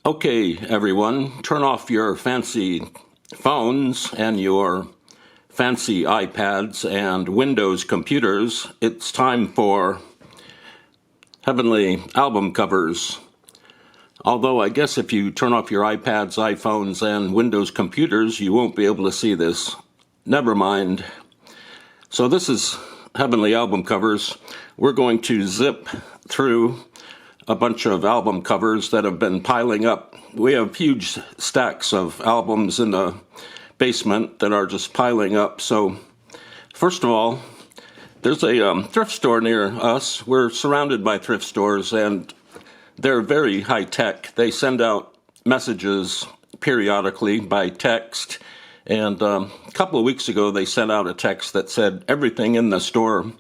Okay, everyone, turn off your fancy phones and your fancy iPads and Windows computers. It's time for Heavenly Album Covers. Although I guess if you turn off your iPads, iPhones, and Windows computers, you won't be able to see this. Never mind. So this is Heavenly Album Covers. We're going to zip through a bunch of album covers that have been piling up. We have huge stacks of albums in the basement that are just piling up. So first of all, there's a thrift store near us. We're surrounded by thrift stores, and they're very high tech. They send out messages periodically by text. And a couple of weeks ago, they sent out a text that said everything in the store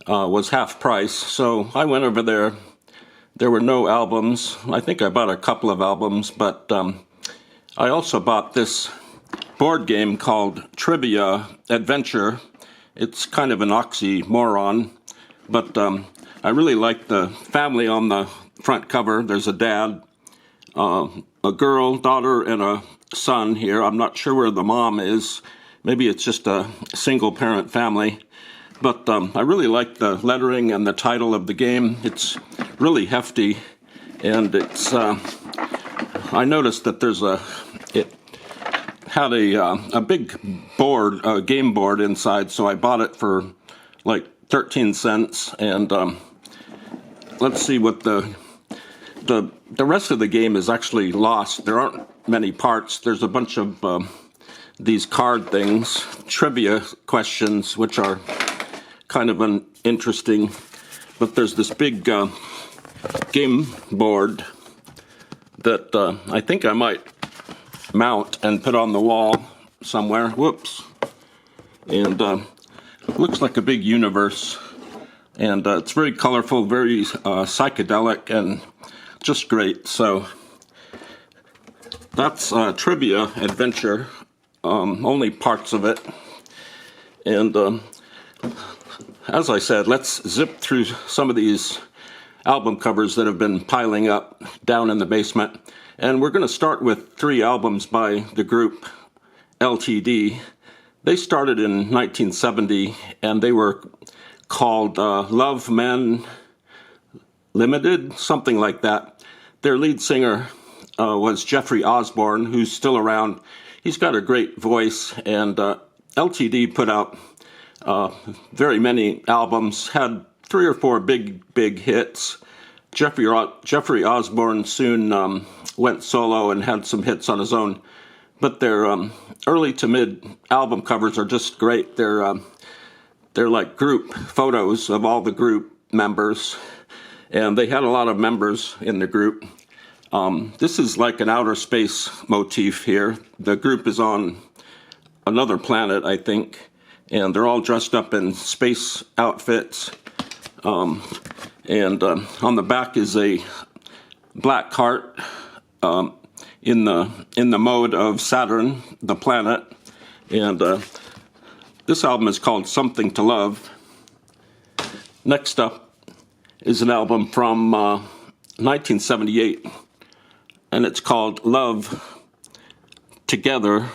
was half price. So I went over there. There were no albums. I think I bought a couple of albums, but I also bought this board game called Trivia Adventure. It's kind of an oxymoron, but I really like the family on the front cover. There's a dad, a girl, daughter, and a son here. I'm not sure where the mom is. Maybe it's just a single-parent family. But I really like the lettering and the title of the game. It's really hefty, and it's. I noticed that it had a big board, a game board inside, so I bought it for like 13 cents. And let's see what the rest of the game is actually lost. There aren't many parts. There's a bunch of these card things, trivia questions, which are kind of interesting, but there's this big game board that I think I might mount and put on the wall somewhere. Whoops. And it looks like a big universe, and it's very colorful, very psychedelic, and just great. So that's Trivia Adventure, only parts of it. And as I said, let's zip through some of these album covers that have been piling up down in the basement. And we're going to start with 3 albums by the group LTD. They started in 1970, and they were called Love Men Limited, something like that. Their lead singer was Jeffrey Osborne, who's still around. He's got a great voice, and LTD put out very many albums, had 3 or 4 big hits. Jeffrey Osborne soon went solo and had some hits on his own, but their early to mid album covers are just great. They're like group photos of all the group members, and they had a lot of members in the group. This is like an outer space motif here. The group is on another planet, I think, and they're all dressed up in space outfits. And on the back is a black heart in the mode of Saturn, the planet. And this album is called Something to Love. Next up is an album from 1978, and it's called Love Together.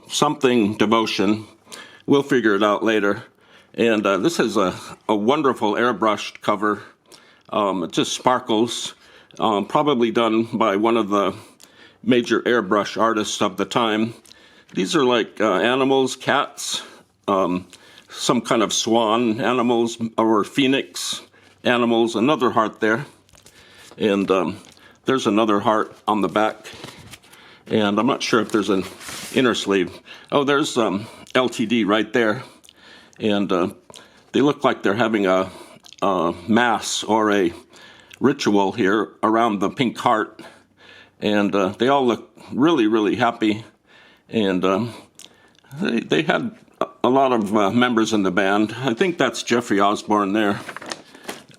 Something Devotion. We'll figure it out later. And this is a wonderful airbrushed cover. It just sparkles. Probably done by one of the major airbrush artists of the time. These are like animals, cats, some kind of swan animals, or phoenix animals. Another heart there. And there's another heart on the back. And I'm not sure if there's an inner sleeve. Oh, there's LTD right there. And they look like they're having a mass or a ritual here around the pink heart. And they all look really, really happy. And they had a lot of members in the band. I think that's Jeffrey Osborne there.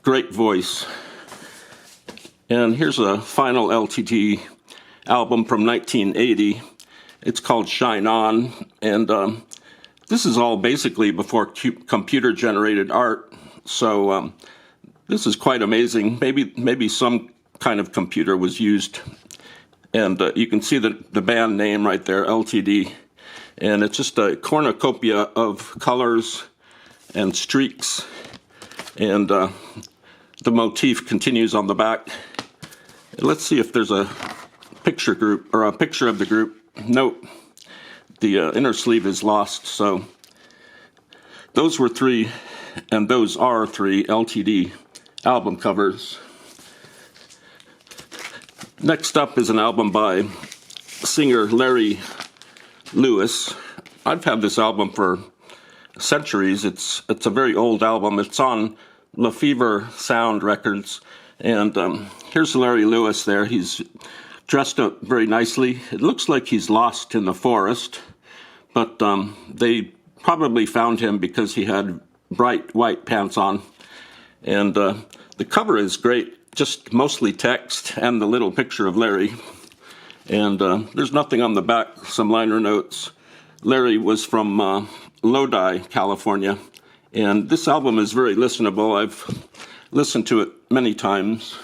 Great voice. And here's a final LTD album from 1980. It's called Shine On, and this is all basically before computer-generated art. So this is quite amazing. Maybe some kind of computer was used. And you can see the band name right there, LTD. And it's just a cornucopia of colors and streaks. And the motif continues on the back. Let's see if there's a picture group or a picture of the group. Nope, the inner sleeve is lost. So those were three, and those are three LTD album covers. Next up is an album by singer Larry Lewis. I've had this album for centuries. It's a very old album. It's on LeFevre Sound Records. And here's Larry Lewis there. He's dressed up very nicely. It looks like he's lost in the forest, but they probably found him because he had bright white pants on. And the cover is great, just mostly text and the little picture of Larry. And there's nothing on the back, some liner notes. Larry was from Lodi, California. And this album is very listenable. I've listened to it many times.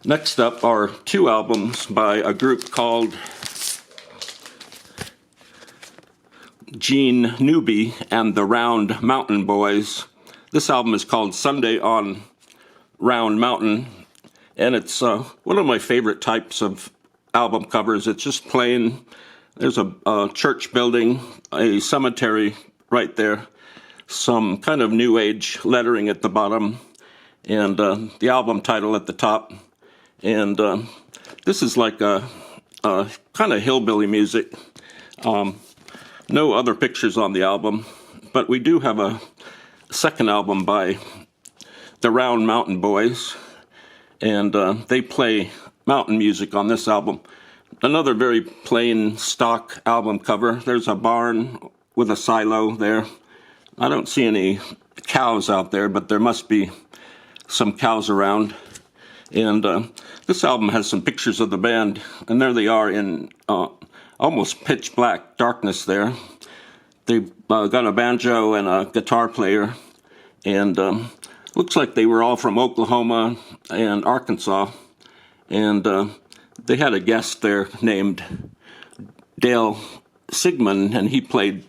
Next up are two albums by a group called Gene Newby and the Round Mountain Boys. This album is called Sunday on Round Mountain, and it's one of my favorite types of album covers. It's just plain. There's a church building, a cemetery right there, some kind of new age lettering at the bottom, and the album title at the top. And this is like a kind of hillbilly music. No other pictures on the album, but we do have a second album by the Round Mountain Boys, and they play mountain music on this album. Another very plain stock album cover. There's a barn with a silo there. I don't see any cows out there, but there must be some cows around. And this album has some pictures of the band, and there they are in almost pitch black darkness there. They've got a banjo and a guitar player, and looks like they were all from Oklahoma and Arkansas. And they had a guest there named Dale Sigmund, and he played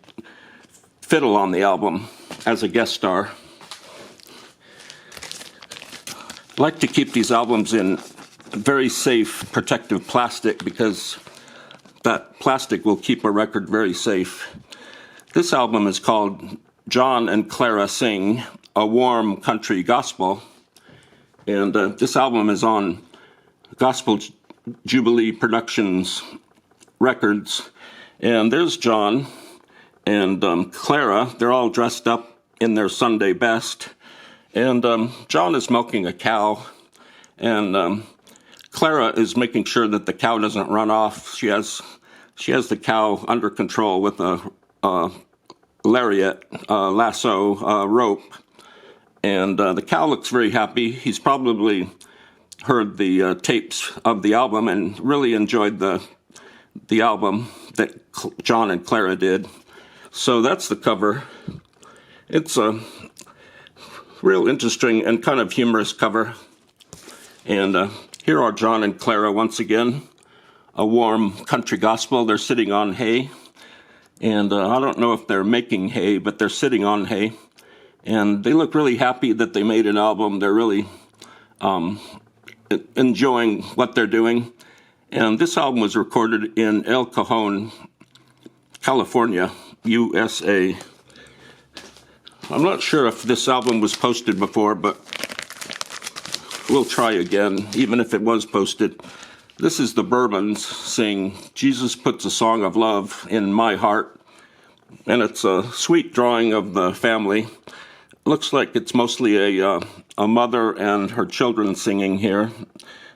fiddle on the album as a guest star. I like to keep these albums in very safe, protective plastic because that plastic will keep a record very safe. This album is called John and Clara Sing, a Warm Country Gospel. And this album is on Gospel Jubilee Productions Records. And there's John and Clara. They're all dressed up in their Sunday best. And John is milking a cow, and Clara is making sure that the cow doesn't run off. She has the cow under control with a lariat, lasso, rope. And the cow looks very happy. He's probably heard the tapes of the album and really enjoyed the album that John and Clara did. So that's the cover. It's a real interesting and kind of humorous cover. And here are John and Clara once again, a warm country gospel. They're sitting on hay. And I don't know if they're making hay, but they're sitting on hay. And they look really happy that they made an album. They're really enjoying what they're doing. And this album was recorded in El Cajon, California, USA. I'm not sure if this album was posted before, but we'll try again, even if it was posted. This is the Bourbons sing Jesus Puts a Song of Love in My Heart. And it's a sweet drawing of the family. Looks like it's mostly a mother and her children singing here.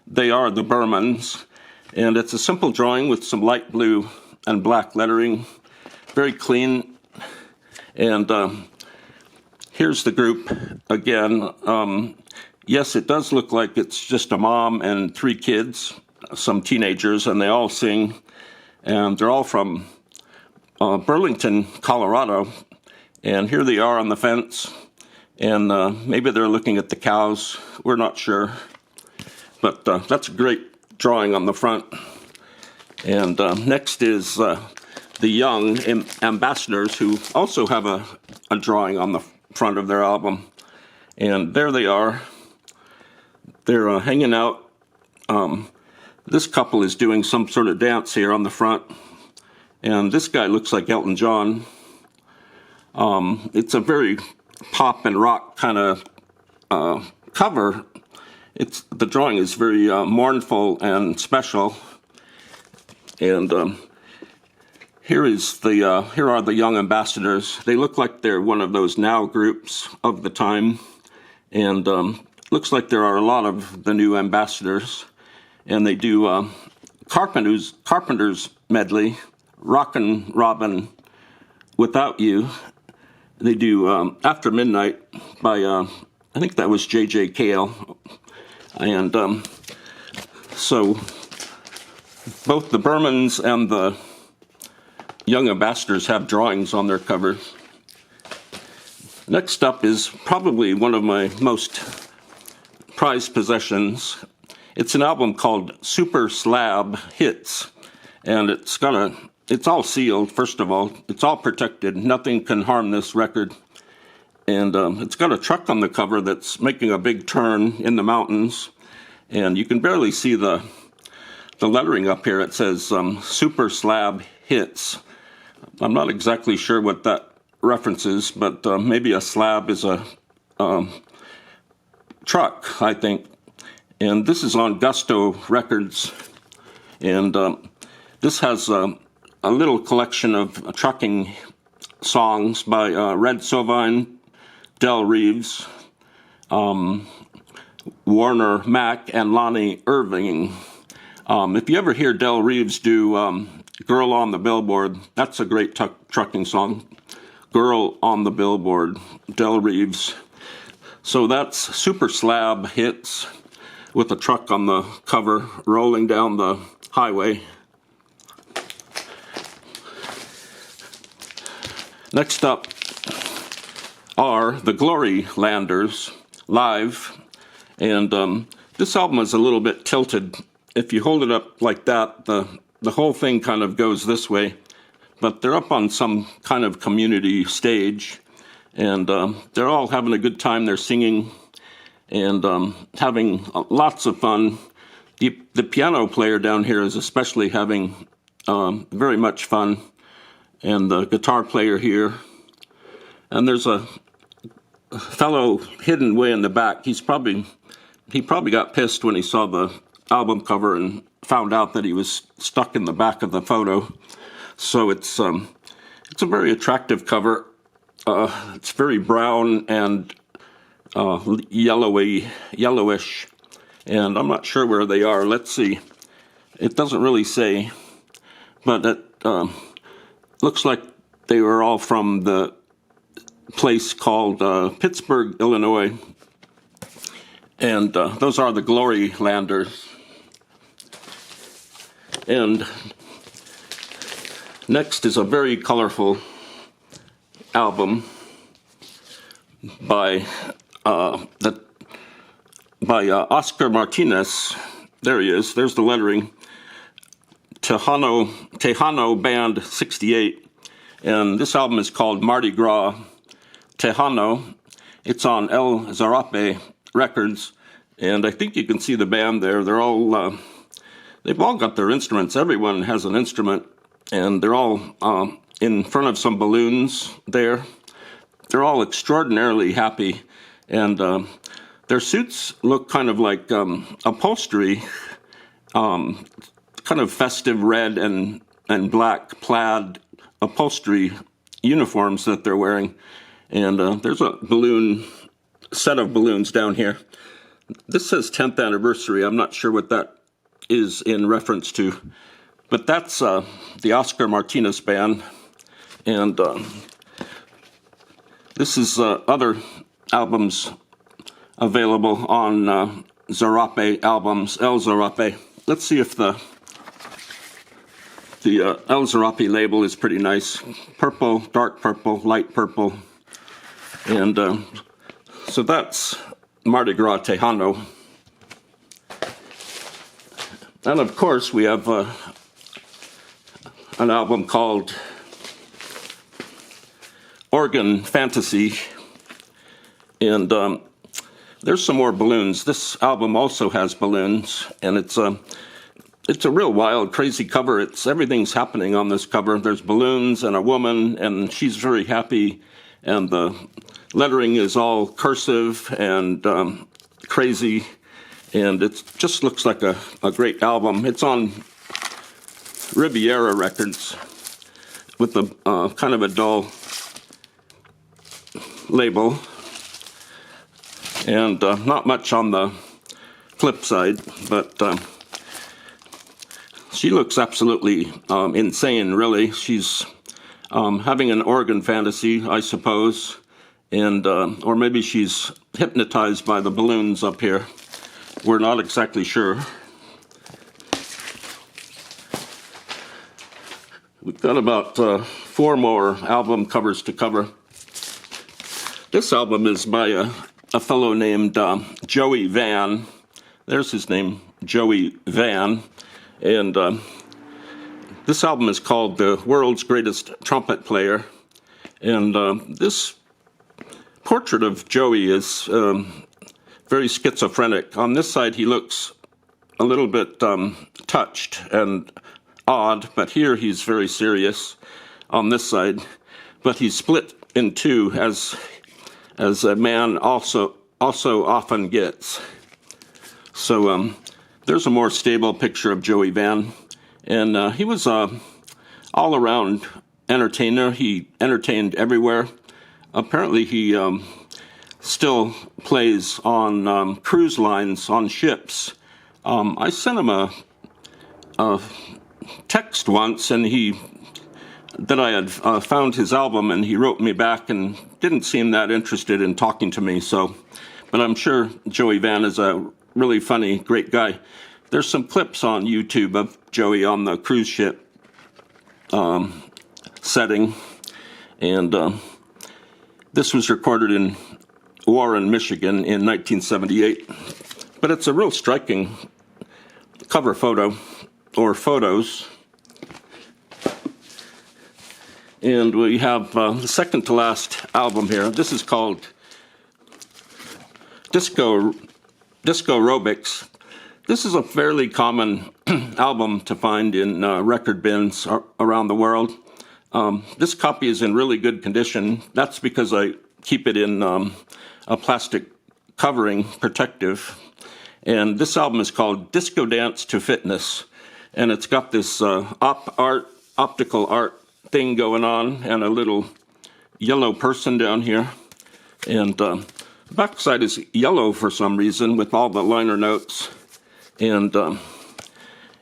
They are the Bourbons. And it's a simple drawing with some light blue and black lettering. Very clean. And here's the group again. Yes, it does look like it's just a mom and three kids, some teenagers, and they all sing. And they're all from Burlington, Colorado. And here they are on the fence. and maybe they're looking at the cows. We're not sure. But that's a great drawing on the front. And next is the young ambassadors, who also have a drawing on the front of their album. And there they are. They're hanging out. This couple is doing some sort of dance here on the front. And this guy looks like Elton John. It's a very pop and rock kind of cover. The drawing is very mournful and special. And here are the young ambassadors. They look like they're one of those now groups of the time. And looks like there are a lot of the new ambassadors. And they do Carpenter's medley, Rockin' Robin Without You. They do After Midnight by, I think that was J.J. Cale. And so both the Bermans and the young ambassadors have drawings on their covers. Next up is probably one of my most prized possessions. It's an album called Super Slab Hits, and it's all sealed, first of all. It's all protected. Nothing can harm this record. And it's got a truck on the cover that's making a big turn in the mountains. And you can barely see the lettering up here. It says Super Slab Hits. I'm not exactly sure what that references, but maybe a slab is a truck, I think. And this is on Gusto Records. And this has a little collection of trucking songs by Red Sovine, Del Reeves, Warner Mack, and Lonnie Irving. If you ever hear Del Reeves do Girl on the Billboard, that's a great trucking song. Girl on the Billboard, Del Reeves. So that's Super Slab Hits with a truck on the cover rolling down the highway. Next up are the Glory Landers live, and this album is a little bit tilted. If you hold it up like that, the whole thing kind of goes this way, but they're up on some kind of community stage, and they're all having a good time. They're singing and having lots of fun. The piano player down here is especially having very much fun, and the guitar player here. And there's a fellow hidden way in the back. He probably got pissed when he saw the album cover and found out that he was stuck in the back of the photo. So it's a very attractive cover. It's very brown and yellowish, and I'm not sure where they are. Let's see. It doesn't really say, but it looks like they were all from the place called Pittsburgh, Illinois, and those are the Glory Landers. And next is a very colorful album by Oscar Martinez. There he is. There's the lettering. Tejano Band 68. And this album is called Mardi Gras Tejano. It's on El Zarape Records. And I think you can see the band there. They've all got their instruments. Everyone has an instrument. And they're all in front of some balloons there. They're all extraordinarily happy. And their suits look kind of like upholstery, kind of festive red and black plaid upholstery uniforms that they're wearing. And there's a set of balloons down here. This says 10th anniversary. I'm not sure what that is in reference to. But that's the Oscar Martinez Band. And this is other albums available on Zarape albums, El Zarape. Let's see if the El Zarape label is pretty nice. Purple, dark purple, light purple. And So that's Mardi Gras Tejano. And of course, we have an album called Organ Fantasy. And there's some more balloons. This album also has balloons, and it's a real wild, crazy cover. Everything's happening on this cover. There's balloons and a woman, and she's very happy, and the lettering is all cursive and crazy, and it just looks like a great album. It's on Riviera Records with a kind of a dull label, and not much on the flip side, but she looks absolutely insane, really. She's having an organ fantasy, I suppose, and or maybe she's hypnotized by the balloons up here. We're not exactly sure. We've got about 4 more album covers to cover. This album is by a fellow named Joey Van. There's his name, Joey Van. And this album is called The World's Greatest Trumpet Player. And this portrait of Joey is very schizophrenic. On this side, he looks a little bit touched and odd, but here he's very serious on this side. But he's split in two, as a man also often gets. So there's a more stable picture of Joey Van, and he was all-around entertainer. He entertained everywhere. Apparently, he still plays on cruise lines, on ships. I sent him a text once, and that I had found his album, and he wrote me back and didn't seem that interested in talking to me. But I'm sure Joey Van is a really funny, great guy. There's some clips on YouTube of Joey on the cruise ship setting, and this was recorded in Warren, Michigan in 1978. But it's a real striking cover photo, or photos. And we have the second to last album here. This is called Disco Aerobics. This is a fairly common album to find in record bins around the world. This copy is in really good condition. That's because I keep it in a plastic covering, protective. And this album is called Disco Dance to Fitness. And it's got this optical art thing going on, and a little yellow person down here. And the backside is yellow for some reason with all the liner notes. And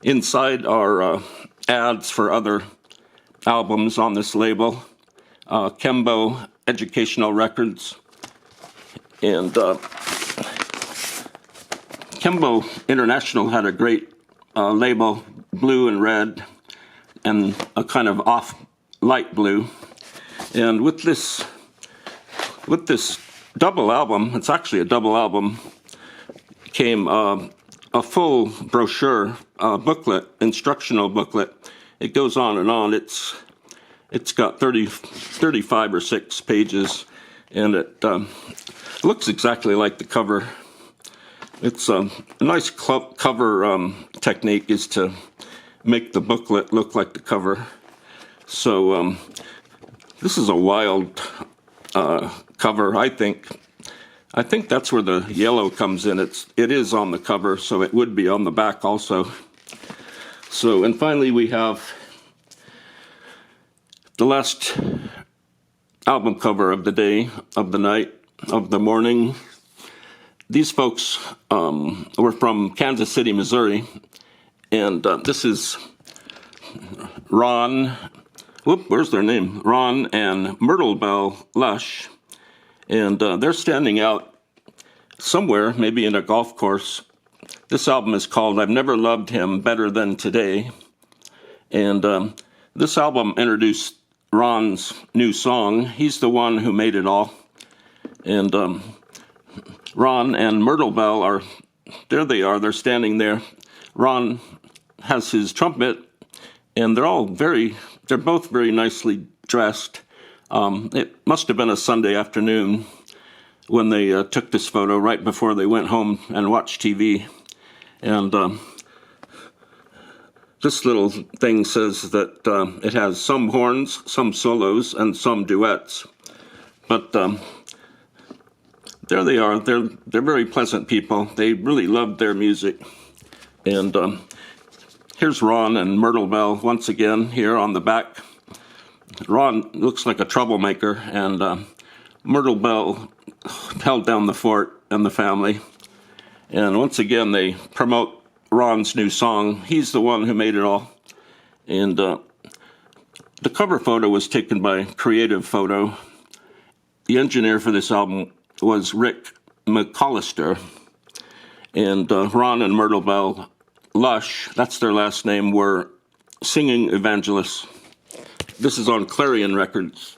inside are ads for other albums on this label. Kembo Educational Records. And Kembo International had a great label, blue and red, and a kind of off light blue. And with this double album, it's actually a double album, came a full brochure, booklet, instructional booklet. It goes on and on. It's got 35 or 6 pages, and it looks exactly like the cover. It's a nice cover technique is to make the booklet look like the cover. So this is a wild cover, I think. I think that's where the yellow comes in. It is on the cover, so it would be on the back also. So, and finally we have the last album cover of the day, of the night, of the morning. These folks were from Kansas City, Missouri, and this is Ron, where's their name? Ron and Myrtle Bell Lush, and they're standing out somewhere, maybe in a golf course. This album is called I've Never Loved Him Better Than Today, and this album introduced Ron's new song. He's the one who made it all, and Ron and Myrtle Bell are, there they are, they're standing there. Ron has his trumpet, and they're both very nicely dressed. It must have been a Sunday afternoon when they took this photo right before they went home and watched TV. And this little thing says that it has some horns, some solos, and some duets. But there they are. They're very pleasant people. They really loved their music. And here's Ron and Myrtle Bell once again here on the back. Ron looks like a troublemaker, and Myrtle Bell held down the fort and the family. And once again, they promote Ron's new song. He's the one who made it all. And the cover photo was taken by Creative Photo. The engineer for this album was Rick McCollister. And Ron and Myrtle Bell, Lush, that's their last name, were singing evangelists. This is on Clarion Records.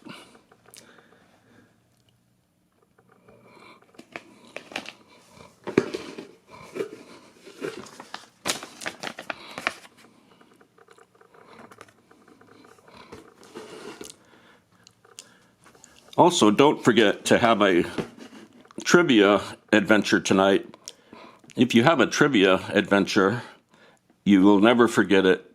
Also, don't forget to have a trivia adventure tonight. If you have a trivia adventure, you will never forget it.